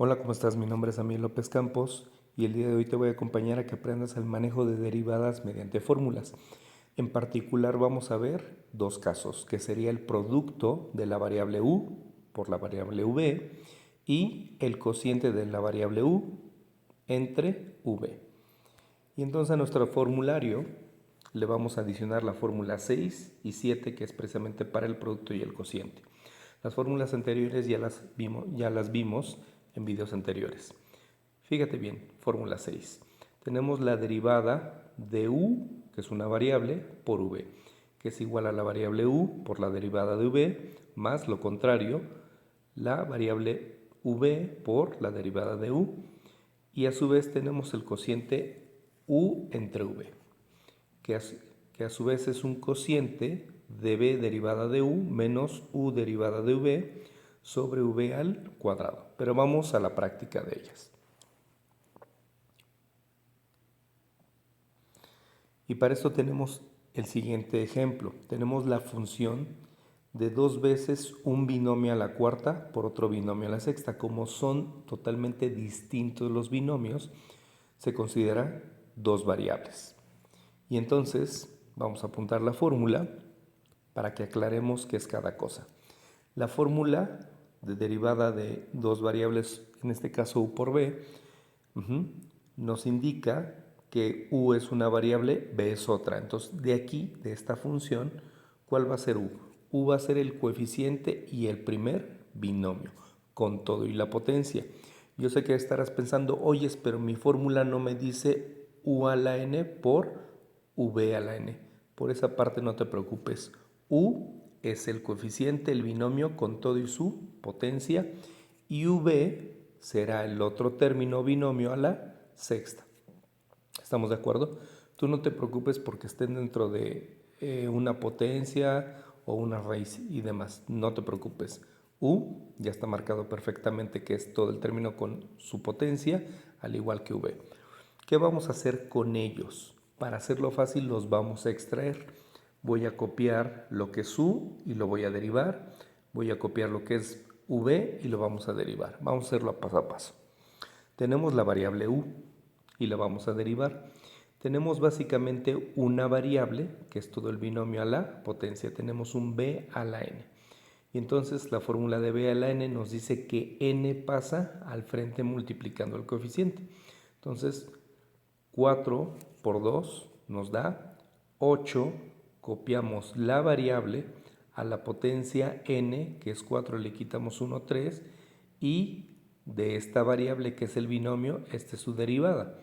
Hola, ¿cómo estás? Mi nombre es Amiel López Campos y el día de hoy te voy a acompañar a que aprendas el manejo de derivadas mediante fórmulas. En particular vamos a ver dos casos, que sería el producto de la variable u por la variable v y el cociente de la variable u entre v. Y entonces a nuestro formulario le vamos a adicionar la fórmula 6 y 7, que es precisamente para el producto y el cociente. Las fórmulas anteriores ya las vimos en videos anteriores. Fíjate bien, fórmula 6. Tenemos la derivada de u, que es una variable, por v, que es igual a la variable u por la derivada de v, más lo contrario, la variable v por la derivada de u, y a su vez tenemos el cociente u entre v, que a su vez es un cociente de b derivada de u menos u derivada de v sobre v al cuadrado. Pero vamos a la práctica de ellas. Y para esto tenemos el siguiente ejemplo. Tenemos la función de 2 veces un binomio a la cuarta por otro binomio a la sexta. Como son totalmente distintos los binomios, se consideran dos variables. Y entonces vamos a apuntar la fórmula para que aclaremos qué es cada cosa. La fórmula de derivada de dos variables, en este caso u por b, nos indica que u es una variable, b es otra. Entonces, de aquí, de esta función, ¿cuál va a ser u? U va a ser el coeficiente y el primer binomio, con todo y la potencia. Yo sé que estarás pensando, oyes, pero mi fórmula no me dice u a la n por v a la n. Por esa parte no te preocupes. U es el coeficiente, el binomio con todo y su potencia, y v será el otro término binomio a la sexta. ¿Estamos de acuerdo? Tú no te preocupes porque estén dentro de una potencia o una raíz y demás. No te preocupes. U ya está marcado perfectamente que es todo el término con su potencia, al igual que v. ¿Qué vamos a hacer con ellos? Para hacerlo fácil los vamos a extraer. Voy a copiar lo que es u y lo voy a derivar. Voy a copiar lo que es v y lo vamos a derivar. Vamos a hacerlo paso a paso. Tenemos la variable u y la vamos a derivar. Tenemos básicamente una variable, que es todo el binomio a la potencia. Tenemos un b a la n. Y entonces la fórmula de b a la n nos dice que n pasa al frente multiplicando el coeficiente. Entonces, 4 por 2 nos da 8. Copiamos la variable a la potencia n, que es 4, le quitamos 1, 3, y de esta variable que es el binomio, esta es su derivada.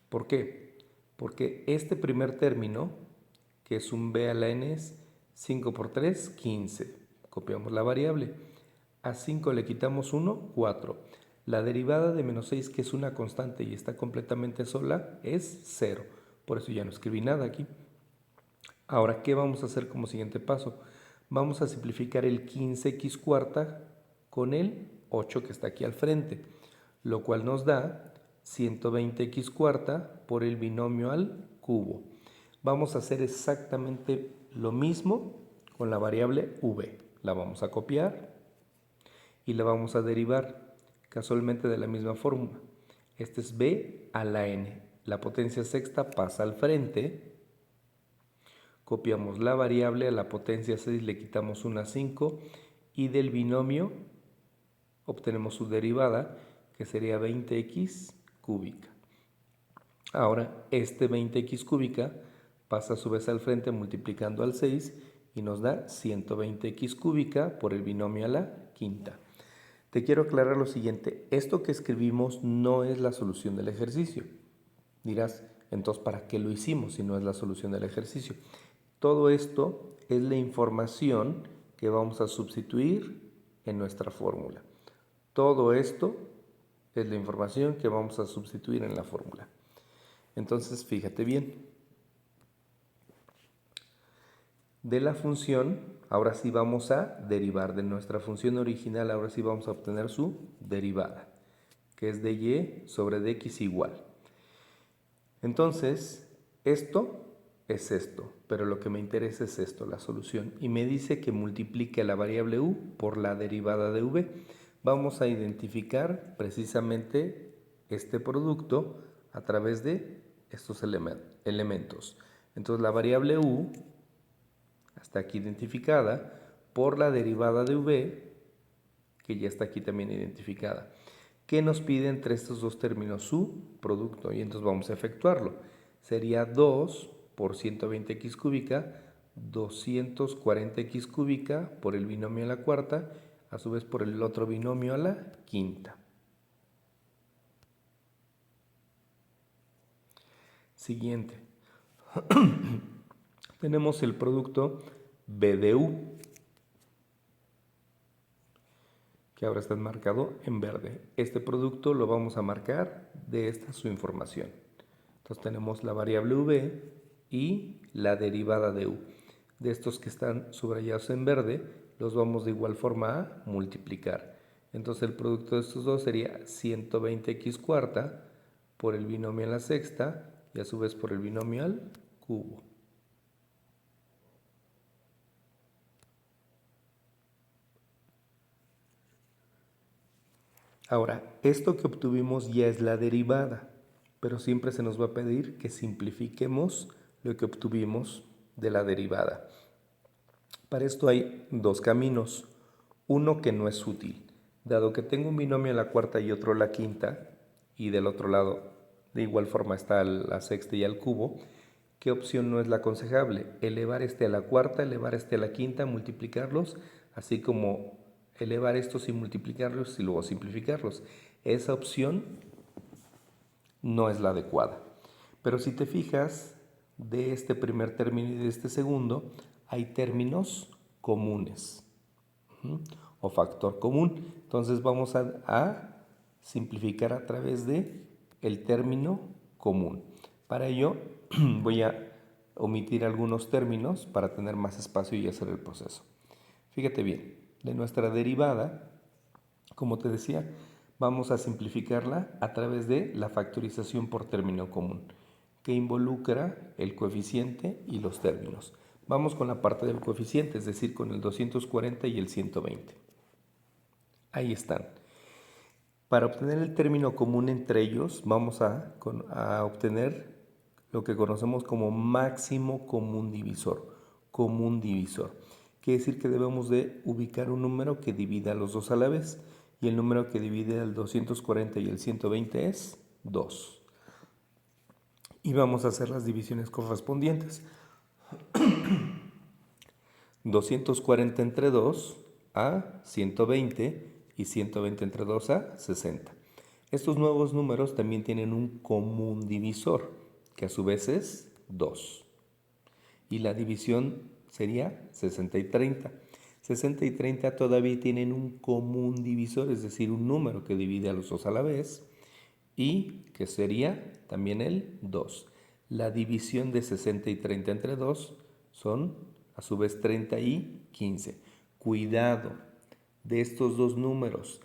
¿Por qué? Porque este primer término, que es un b a la n, es 5 por 3, 15. Copiamos la variable. A 5 le quitamos 1, 4. La derivada de menos 6, que es una constante y está completamente sola, es 0. Por eso ya no escribí nada aquí. Ahora, ¿qué vamos a hacer como siguiente paso? Vamos a simplificar el 15x cuarta con el 8 que está aquí al frente, lo cual nos da 120x cuarta por el binomio al cubo. Vamos a hacer exactamente lo mismo con la variable v. La vamos a copiar y la vamos a derivar casualmente de la misma fórmula. Este es b a la n. La potencia sexta pasa al frente. Copiamos la variable, a la potencia 6 le quitamos una 5 y del binomio obtenemos su derivada, que sería 20x cúbica. Ahora, este 20x cúbica pasa a su vez al frente multiplicando al 6 y nos da 120x cúbica por el binomio a la quinta. Te quiero aclarar lo siguiente, esto que escribimos no es la solución del ejercicio. Dirás, entonces, ¿para qué lo hicimos si no es la solución del ejercicio? Todo esto es la información que vamos a sustituir en nuestra fórmula. Todo esto es la información que vamos a sustituir en la fórmula. Entonces, fíjate bien. De la función, ahora sí vamos a derivar. De nuestra función original, ahora sí vamos a obtener su derivada, que es de y sobre dx igual. Entonces, esto es esto, pero lo que me interesa es esto, la solución. Y me dice que multiplique la variable u por la derivada de v. vamos a identificar precisamente este producto a través de estos elementos. Entonces la variable u está aquí identificada por la derivada de v, que ya está aquí también identificada. ¿Qué nos pide entre estos dos términos? Su producto, y entonces vamos a efectuarlo. Sería 2 por 120x cúbica, 240x cúbica por el binomio a la cuarta, a su vez por el otro binomio a la quinta. Siguiente. Tenemos el producto B de U, que ahora está marcado en verde. Este producto lo vamos a marcar de esta su información. Entonces tenemos la variable V y la derivada de U. De estos que están subrayados en verde, los vamos de igual forma a multiplicar. Entonces el producto de estos dos sería 120x cuarta por el binomio a la sexta y a su vez por el binomio al cubo. Ahora, esto que obtuvimos ya es la derivada, pero siempre se nos va a pedir que simplifiquemos lo que obtuvimos de la derivada. Para esto hay dos caminos. Uno que no es útil, dado que tengo un binomio a la cuarta y otro a la quinta, y del otro lado de igual forma está la sexta y al cubo. ¿Qué opción no es la aconsejable? Elevar este a la cuarta, elevar este a la quinta, multiplicarlos, así como elevar estos y multiplicarlos y luego simplificarlos. Esa opción no es la adecuada. Pero si te fijas, de este primer término y de este segundo, hay términos comunes o factor común. Entonces vamos a simplificar a través de el término común. Para ello voy a omitir algunos términos para tener más espacio y hacer el proceso. Fíjate bien, de nuestra derivada, como te decía, vamos a simplificarla a través de la factorización por término común, que involucra el coeficiente y los términos. Vamos con la parte del coeficiente, es decir, con el 240 y el 120. Ahí están. Para obtener el término común entre ellos, vamos a obtener lo que conocemos como máximo común divisor. Común divisor. Quiere decir que debemos de ubicar un número que divida a los dos a la vez. Y el número que divide al 240 y el 120 es 2. Y vamos a hacer las divisiones correspondientes. 240 entre 2 a 120 y 120 entre 2 a 60. Estos nuevos números también tienen un común divisor, que a su vez es 2. Y la división sería 60 y 30. 60 y 30 todavía tienen un común divisor, es decir, un número que divide a los dos a la vez, y que sería también el 2. La división de 60 y 30 entre 2 son a su vez 30 y 15. Cuidado de estos dos números.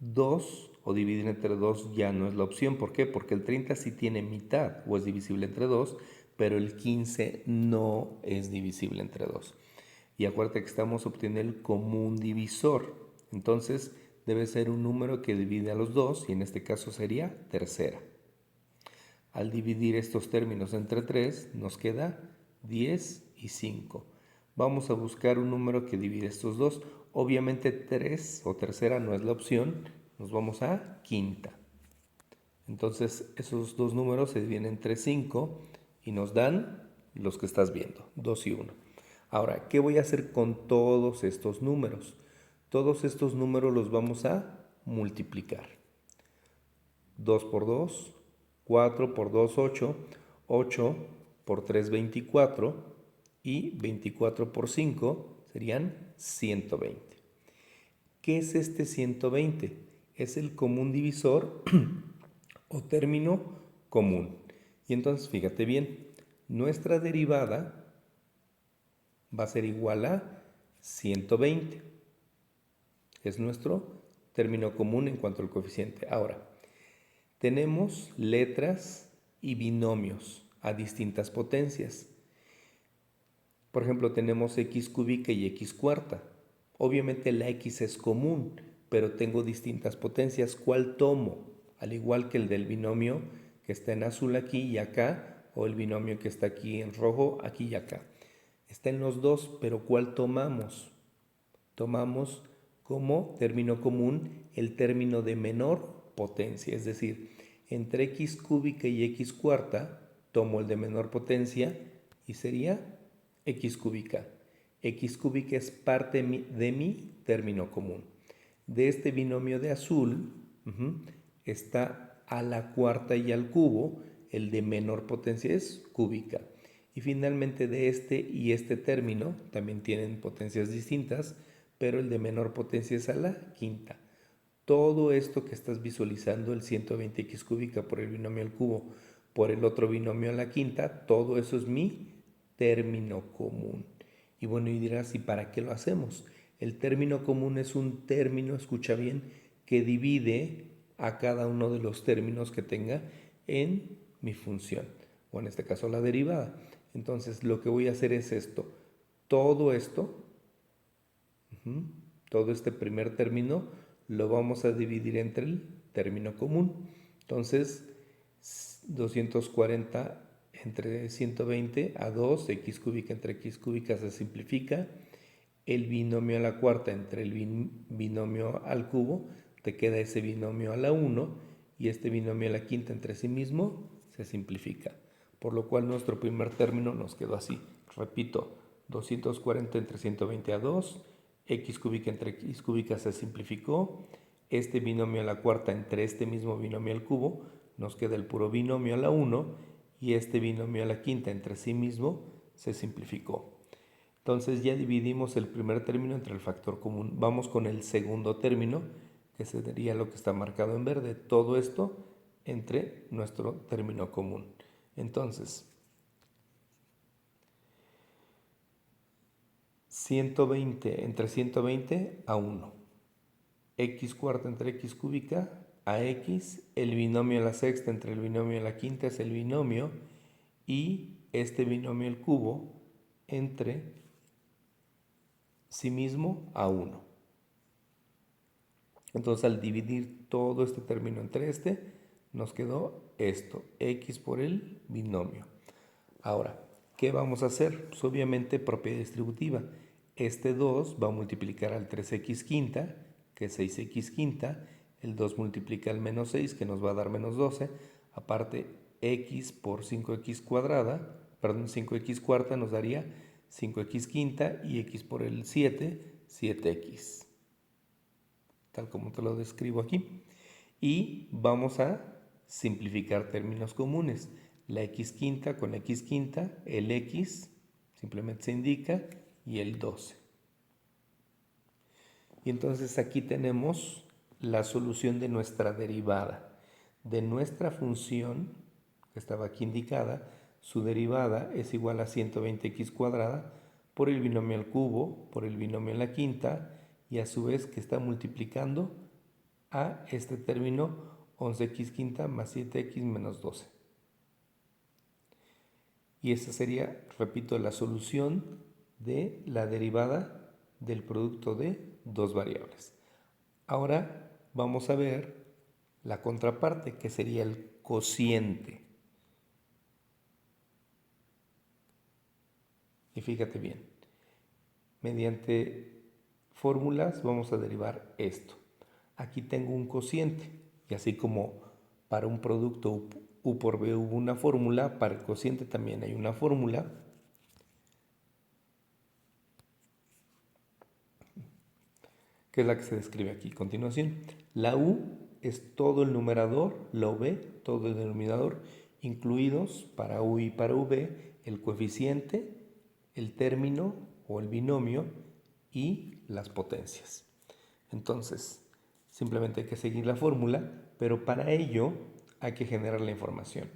2 o dividir entre 2 ya no es la opción. ¿Por qué? Porque el 30 sí tiene mitad o es divisible entre 2, pero el 15 no es divisible entre 2. Y acuérdate que estamos obteniendo el común divisor. Entonces debe ser un número que divide a los dos y en este caso sería tercera. Al dividir estos términos entre 3 nos queda 10 y 5. Vamos a buscar un número que divide estos dos. Obviamente 3 o tercera no es la opción, nos vamos a quinta. Entonces esos dos números se dividen entre 5 y nos dan los que estás viendo, 2 y 1. Ahora, ¿qué voy a hacer con todos estos números? Todos estos números los vamos a multiplicar. 2 por 2, 4 por 2, 8, 8 por 3, 24 y 24 por 5 serían 120. ¿Qué es este 120? Es el común divisor o término común. Y entonces fíjate bien, nuestra derivada va a ser igual a 120. Es nuestro término común en cuanto al coeficiente. Ahora, tenemos letras y binomios a distintas potencias. Por ejemplo, tenemos x cúbica y x cuarta. Obviamente la x es común, pero tengo distintas potencias. ¿Cuál tomo? Al igual que el del binomio que está en azul aquí y acá, o el binomio que está aquí en rojo, aquí y acá. Está en los dos, pero ¿cuál tomamos? Tomamos como término común el término de menor potencia, es decir, entre x cúbica y x cuarta, tomo el de menor potencia y sería x cúbica. X cúbica es parte de mi término común. De este binomio de azul está a la cuarta y al cubo, el de menor potencia es cúbica. Y finalmente de este y este término también tienen potencias distintas, pero el de menor potencia es a la quinta. Todo esto que estás visualizando, el 120x cúbica por el binomio al cubo, por el otro binomio a la quinta, todo eso es mi término común. Y bueno, y dirás, ¿y para qué lo hacemos? El término común es un término, escucha bien, que divide a cada uno de los términos que tenga en mi función, o en este caso la derivada. Entonces lo que voy a hacer es esto. Todo esto, todo este primer término, lo vamos a dividir entre el término común. Entonces, 240 entre 120 a 2, x cúbica entre x cúbica se simplifica. El binomio a la cuarta entre el binomio al cubo, te queda ese binomio a la 1 y este binomio a la quinta entre sí mismo se simplifica. Por lo cual nuestro primer término nos quedó así. Repito, 240 entre 120 a 2, x cúbica entre x cúbica se simplificó. Este binomio a la cuarta entre este mismo binomio al cubo, nos queda el puro binomio a la 1 y este binomio a la quinta entre sí mismo se simplificó. Entonces ya dividimos el primer término entre el factor común. Vamos con el segundo término, que sería lo que está marcado en verde. Todo esto entre nuestro término común. Entonces, 120 entre 120 a 1. X cuarta entre x cúbica a x. El binomio a la sexta entre el binomio a la quinta es el binomio. Y este binomio al cubo entre sí mismo a 1. Entonces al dividir todo este término entre este, nos quedó esto, x por el binomio. Ahora, ¿qué vamos a hacer? Pues obviamente propiedad distributiva. Este 2 va a multiplicar al 3x quinta, que es 6x quinta. El 2 multiplica al menos 6, que nos va a dar menos 12. Aparte, x por 5x cuadrada, perdón, 5x cuarta nos daría 5x quinta y x por el 7, 7x. Tal como te lo describo aquí. Y vamos a simplificar términos comunes. La x quinta con la x quinta, el x simplemente se indica y el 12. Y entonces aquí tenemos la solución de nuestra derivada. De nuestra función, que estaba aquí indicada, su derivada es igual a 120x cuadrada por el binomio al cubo, por el binomio a la quinta, y a su vez que está multiplicando a este término 11x quinta más 7x menos 12. Y esa sería, repito, la solución de la derivada del producto de dos variables. Ahora vamos a ver la contraparte, que sería el cociente. Y fíjate bien, mediante fórmulas vamos a derivar esto. Aquí tengo un cociente, y así como para un producto U por B hubo una fórmula, para el cociente también hay una fórmula. Que es la que se describe aquí a continuación. La U es todo el numerador, la V todo el denominador, incluidos para U y para V el coeficiente, el término o el binomio y las potencias. Entonces, simplemente hay que seguir la fórmula, pero para ello hay que generar la información.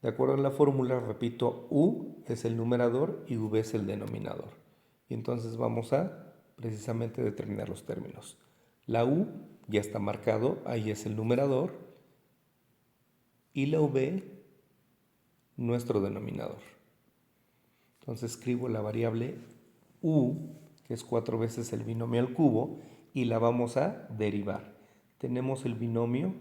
De acuerdo a la fórmula, repito, U es el numerador y V es el denominador. Y entonces vamos a precisamente determinar los términos. La U ya está marcado, ahí es el numerador, y la V nuestro denominador. Entonces escribo la variable U, que es 4 veces el binomio al cubo, y la vamos a derivar. Tenemos el binomio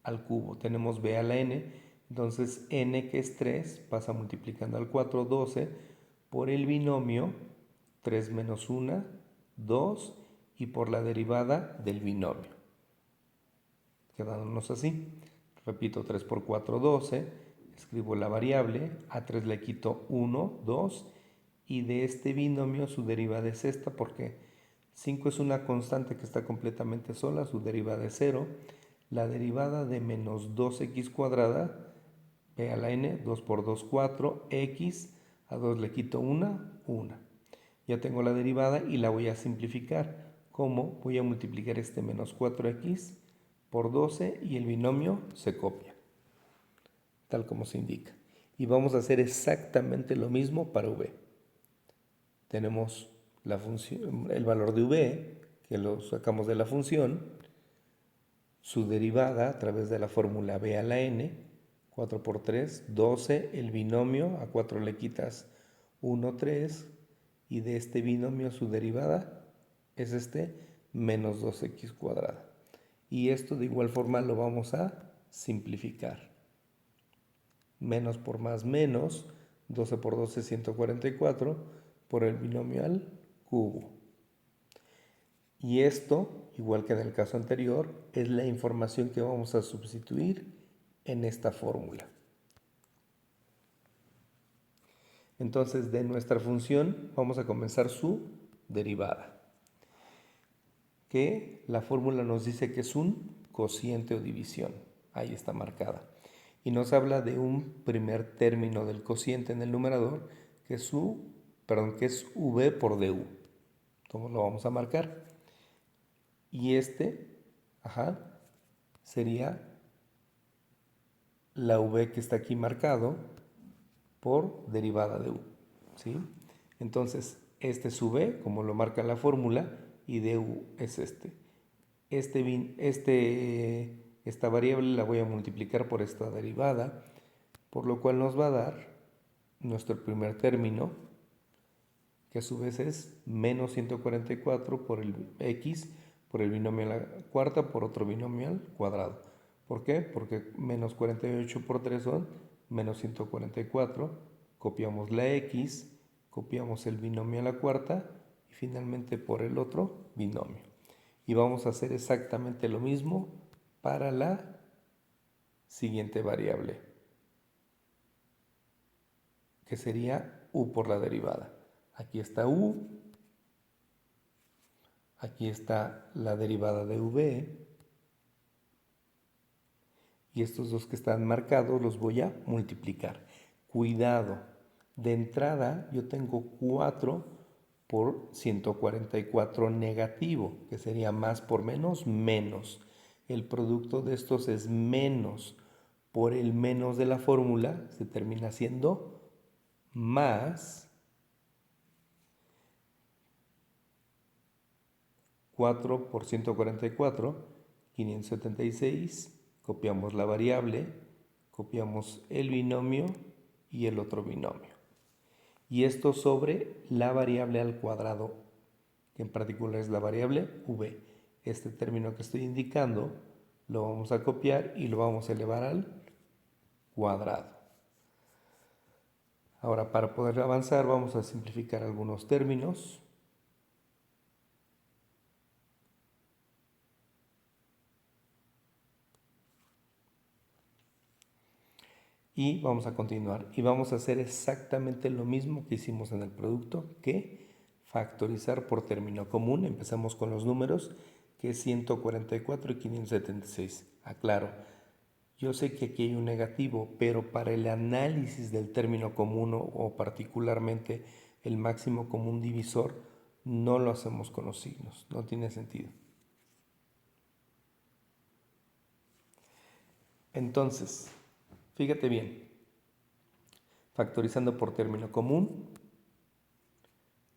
al cubo, tenemos b a la n, entonces n, que es 3, pasa multiplicando al 4, 12, por el binomio 3 menos 1, 2, y por la derivada del binomio, quedándonos así. Repito, 3 por 4, 12, escribo la variable, a 3 le quito 1, 2, y de este binomio su derivada es esta, porque 5 es una constante que está completamente sola, su derivada es 0. La derivada de menos 2x cuadrada, b a la n, 2 por 2, 4, x, a 2 le quito 1, 1. Ya tengo la derivada y la voy a simplificar. ¿Cómo? Voy a multiplicar este menos 4x por 12 y el binomio se copia, tal como se indica. Y vamos a hacer exactamente lo mismo para v. Tenemos la función, el valor de v, que lo sacamos de la función, su derivada a través de la fórmula b a la n, 4 por 3, 12, el binomio, a 4 le quitas 1, 3, y de este binomio su derivada es este menos 2x cuadrada. Y esto de igual forma lo vamos a simplificar. Menos por más menos, 12 por 12 es 144, por el binomio al cubo. Y esto, igual que en el caso anterior, es la información que vamos a sustituir en esta fórmula. Entonces, de nuestra función vamos a comenzar su derivada, que la fórmula nos dice que es un cociente o división. Ahí está marcada. Y nos habla de un primer término del cociente en el numerador, que es v por du. ¿Cómo lo vamos a marcar? Y este, sería la v que está aquí marcado por derivada de u, ¿sí? Entonces, este es v, como lo marca la fórmula, y du es este. Esta variable la voy a multiplicar por esta derivada, por lo cual nos va a dar nuestro primer término, que a su vez es menos 144 por el x, por el binomio a la cuarta, por otro binomio al cuadrado. ¿Por qué? Porque menos 48 por 3 son menos 144, copiamos la x, copiamos el binomio a la cuarta y finalmente por el otro binomio. Y vamos a hacer exactamente lo mismo para la siguiente variable, que sería u por la derivada. Aquí está u, aquí está la derivada de v, y estos dos que están marcados los voy a multiplicar. Cuidado, de entrada yo tengo 4 por 144 negativo, que sería más por menos, menos. El producto de estos es menos. Por el menos de la fórmula se termina siendo más 4 por 144, 576. Copiamos la variable, copiamos el binomio y el otro binomio. Y esto sobre la variable al cuadrado, que en particular es la variable v. Este término que estoy indicando lo vamos a copiar y lo vamos a elevar al cuadrado. Ahora, para poder avanzar, vamos a simplificar algunos términos. Y vamos a continuar. Y vamos a hacer exactamente lo mismo que hicimos en el producto, que factorizar por término común. Empezamos con los números, que es 144 y 576. Aclaro, yo sé que aquí hay un negativo, pero para el análisis del término común o particularmente el máximo común divisor, no lo hacemos con los signos. No tiene sentido. Entonces, fíjate bien, factorizando por término común,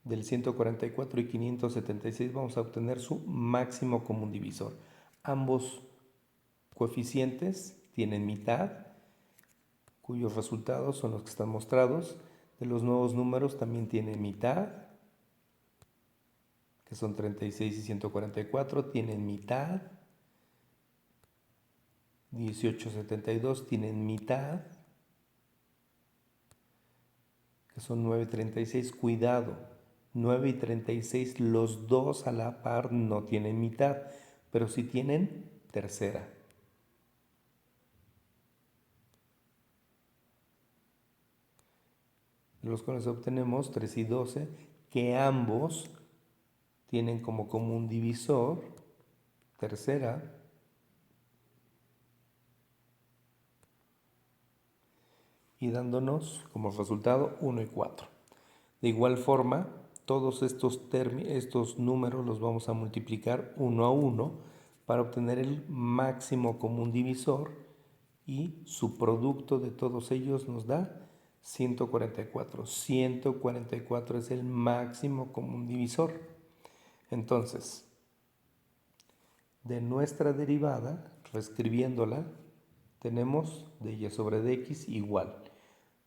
del 144 y 576 vamos a obtener su máximo común divisor. Ambos coeficientes tienen mitad, cuyos resultados son los que están mostrados. De los nuevos números también tienen mitad. que son 36 y 144, tienen mitad. 1872 tienen mitad, que son 936. Cuidado, 9 y 36, los dos a la par no tienen mitad, pero sí tienen tercera. Los cuales obtenemos 3 y 12, que ambos tienen como común divisor tercera. Y dándonos como resultado 1 y 4. De igual forma, todos estos números los vamos a multiplicar uno a uno para obtener el máximo común divisor, y su producto de todos ellos nos da 144. 144 es el máximo común divisor. Entonces, de nuestra derivada, reescribiéndola, tenemos de y sobre dx igual.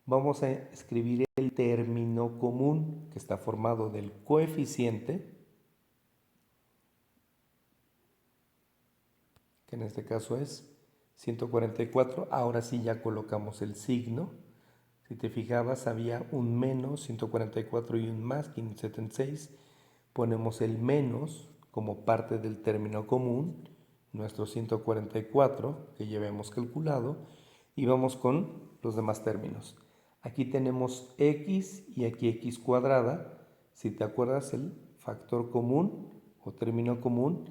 Vamos a escribir el término común, que está formado del coeficiente, que en este caso es 144. Ahora sí ya colocamos el signo. Si te fijabas, había un menos 144 y un más 576. Ponemos el menos como parte del término común, nuestro 144 que ya habíamos calculado, y vamos con los demás términos. Aquí tenemos x y aquí x cuadrada. Si te acuerdas, el factor común o término común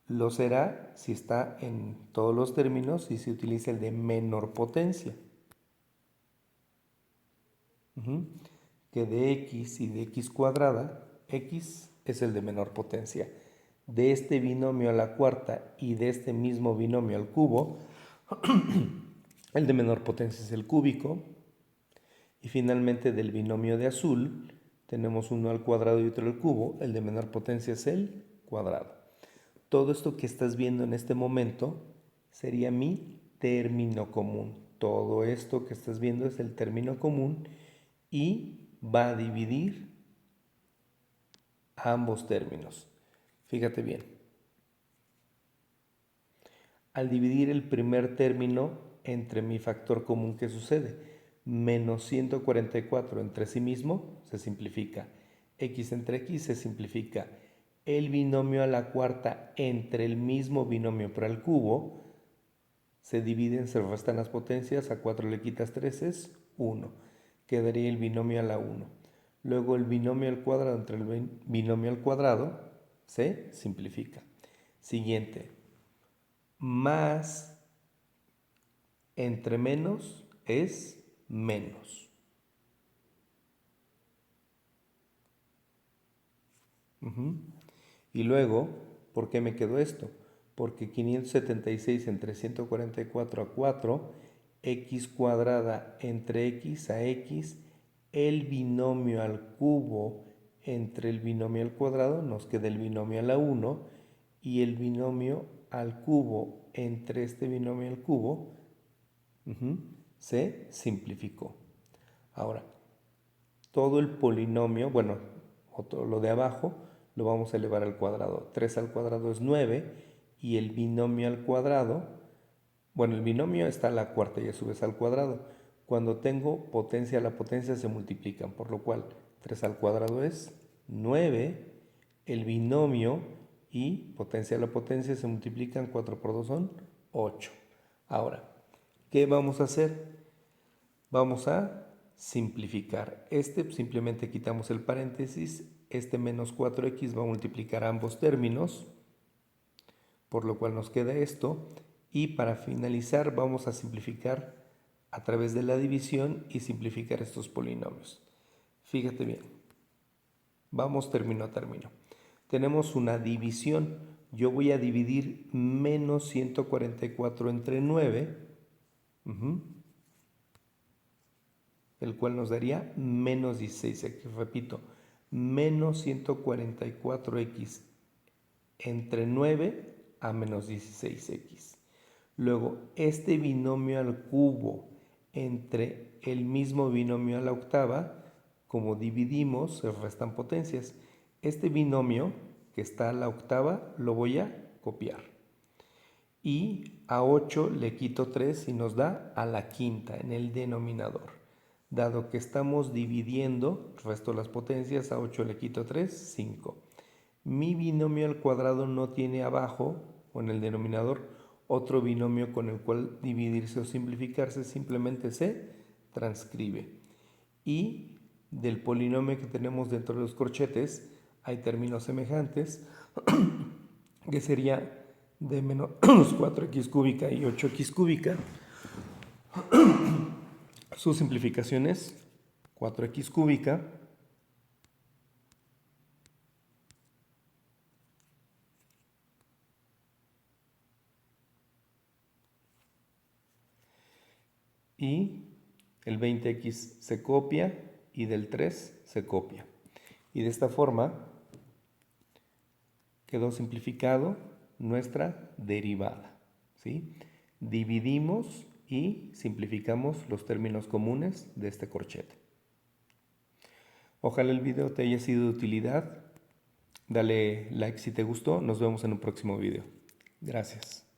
lo será si está en todos los términos y se utiliza el de menor potencia. Que de x y de x cuadrada, x es el de menor potencia. De este binomio a la cuarta y de este mismo binomio al cubo, el de menor potencia es el cúbico. Y finalmente del binomio de azul tenemos uno al cuadrado y otro al cubo. El de menor potencia es el cuadrado. Todo esto que estás viendo en este momento sería mi término común. Todo esto que estás viendo es el término común y va a dividir ambos términos. Fíjate bien. Al dividir el primer término entre mi factor común, ¿qué sucede? Menos 144 entre sí mismo se simplifica. X entre X se simplifica. El binomio a la cuarta entre el mismo binomio pero al cubo se dividen, se restan las potencias. A 4 le quitas 3 es 1. Quedaría el binomio a la 1. Luego el binomio al cuadrado entre el binomio al cuadrado se simplifica. Siguiente. Más entre menos es menos. Y luego, ¿por qué me quedó esto? Porque 576 entre 144 a 4, x cuadrada entre x a x, el binomio al cubo entre el binomio al cuadrado, nos queda el binomio a la 1, y el binomio al cubo entre este binomio al cubo se simplificó. Ahora, todo el polinomio, bueno, lo de abajo, lo vamos a elevar al cuadrado. 3 al cuadrado es 9 y el binomio al cuadrado, bueno, el binomio está a la cuarta y a su vez al cuadrado. Cuando tengo potencia a la potencia se multiplican, por lo cual 3 al cuadrado es 9, el binomio y potencia a la potencia se multiplican, 4 por 2 son 8. Ahora, ¿qué vamos a hacer? Vamos a simplificar. Simplemente quitamos el paréntesis. Este menos 4x va a multiplicar ambos términos, por lo cual nos queda esto. Y para finalizar vamos a simplificar a través de la división y simplificar estos polinomios. Fíjate bien. Vamos término a término. Tenemos una división. Yo voy a dividir menos 144 entre 9. El cual nos daría menos 16x. Repito, menos 144x entre 9 a menos 16x. Luego, este binomio al cubo entre el mismo binomio a la octava, como dividimos, se restan potencias. Este binomio que está a la octava lo voy a copiar. Y a 8 le quito 3 y nos da a la quinta en el denominador. Dado que estamos dividiendo, resto las potencias, a 8 le quito 3, 5. Mi binomio al cuadrado no tiene abajo, o en el denominador, otro binomio con el cual dividirse o simplificarse, simplemente se transcribe. Y del polinomio que tenemos dentro de los corchetes, hay términos semejantes, que sería de menos 4x cúbica y 8x cúbica. Su simplificación es 4x cúbica y el 20x se copia y del 3 se copia. Y de esta forma quedó simplificado nuestra derivada, ¿sí? Dividimos y simplificamos los términos comunes de este corchete. Ojalá el video te haya sido de utilidad. Dale like si te gustó. Nos vemos en un próximo video. Gracias.